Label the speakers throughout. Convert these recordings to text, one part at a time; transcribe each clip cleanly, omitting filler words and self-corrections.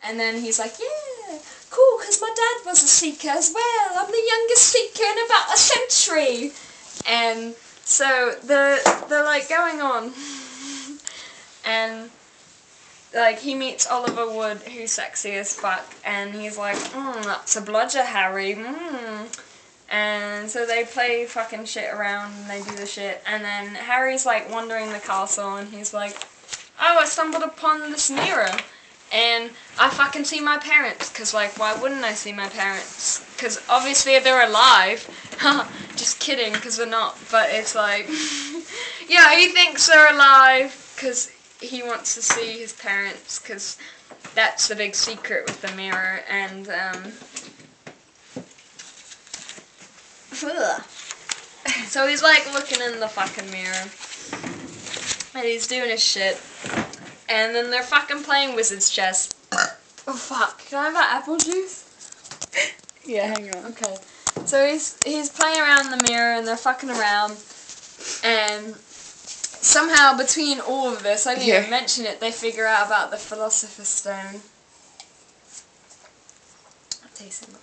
Speaker 1: And then he's like, yeah, cool, because my dad was a Seeker as well. I'm the youngest Seeker in about a century. And so they're like going on. And like he meets Oliver Wood, who's sexy as fuck, and he's like, that's a bludger, Harry. And so they play fucking shit around and they do the shit. And then Harry's like wandering the castle and he's like, oh, I stumbled upon this mirror. And I fucking see my parents, because, like, why wouldn't I see my parents? Because, obviously, they're alive. Just kidding, because they're not. But it's like, yeah, he thinks they're alive, because he wants to see his parents, because that's the big secret with the mirror. And, so he's, like, looking in the fucking mirror. And he's doing his shit. And then they're fucking playing Wizard's Chess. Oh fuck, can I have that apple juice?
Speaker 2: Yeah, hang on.
Speaker 1: Okay. So he's playing around the mirror and they're fucking around. And somehow between all of this, I didn't even mention it, they figure out about the Philosopher's Stone. That tastes much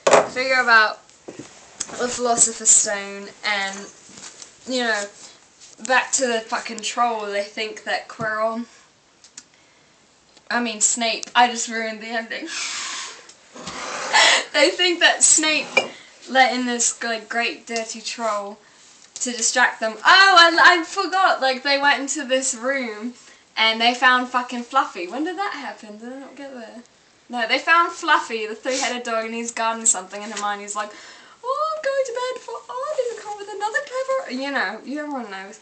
Speaker 1: better. Figure about the Philosopher's Stone and, you know, back to the fucking troll, they think that Snape, I just ruined the ending. They think that Snape let in this, like, great dirty troll to distract them. Oh, I forgot, like, they went into this room and they found fucking Fluffy. When did that happen? Did I not get there? No, they found Fluffy, the three-headed dog, and he's guarding something, and Hermione's like, oh, I'm going to bed for, did it come with another clever, you know, everyone knows.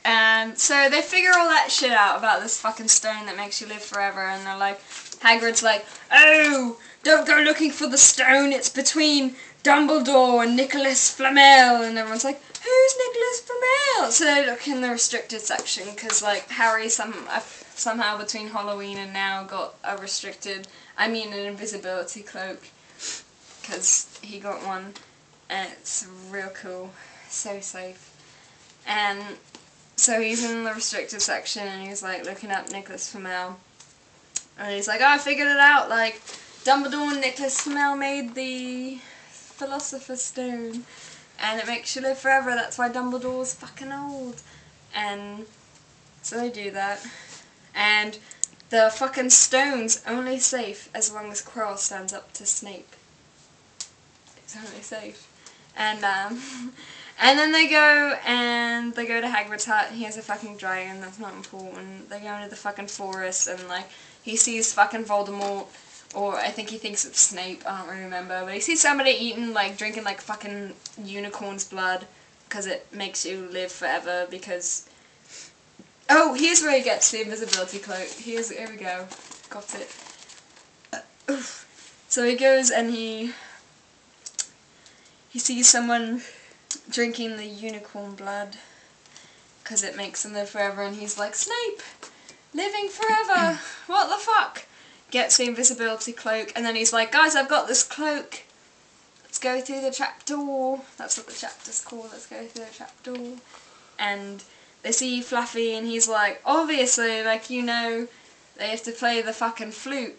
Speaker 1: And so they figure all that shit out about this fucking stone that makes you live forever, and they're like, Hagrid's like, oh, don't go looking for the stone, it's between Dumbledore and Nicholas Flamel, and everyone's like, who's Nicholas Flamel? So they look in the restricted section, because, like, Harry somehow between Halloween and now got a an invisibility cloak, because he got one, and it's real cool, so safe. And so he's in the restricted section and he's like looking up Nicholas Flamel. And he's like, oh, I figured it out, like Dumbledore and Nicholas Flamel made the Philosopher's Stone. And it makes you live forever, that's why Dumbledore's fucking old. And so they do that. And the fucking stone's only safe as long as Quirrell stands up to Snape. It's only safe. And then they go to Hagrid's hut, and he has a fucking dragon, that's not important. They go into the fucking forest, and, like, he sees fucking Voldemort, or I think he thinks it's Snape, I don't really remember, but he sees somebody drinking, like, fucking unicorn's blood, because it makes you live forever, because... Oh, here's where he gets the invisibility cloak. Here we go. Got it. So he goes and he sees someone drinking the unicorn blood because it makes them live forever, and he's like, Snape, living forever, what the fuck? Gets the invisibility cloak, and then he's like, guys, I've got this cloak, let's go through the trapdoor. That's what the chapter's called, let's go through the trapdoor. And they see Fluffy, and he's like, obviously, like, you know, they have to play the fucking flute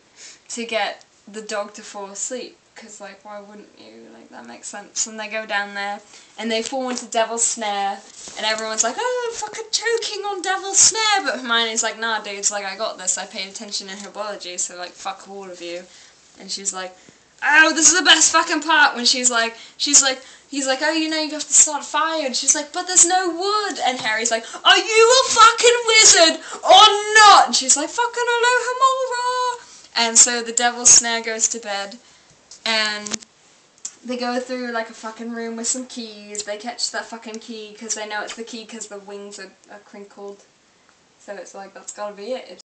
Speaker 1: to get the dog to fall asleep. Because, like, why wouldn't you? Like, that makes sense. And they go down there, and they fall into Devil's Snare, and everyone's like, oh, I'm fucking choking on Devil's Snare, but Hermione's like, nah, dudes, like, I got this, I paid attention in herbology, so, like, fuck all of you. And she's like, oh, this is the best fucking part, when he's like, he's like, oh, you know, you have to start a fire, and she's like, but there's no wood, and Harry's like, are you a fucking wizard, or not? And she's like, fucking aloha mora! And so the Devil's Snare goes to bed. And they go through, like, a fucking room with some keys. They catch that fucking key because they know it's the key because the wings are crinkled. So it's like, that's gotta be it.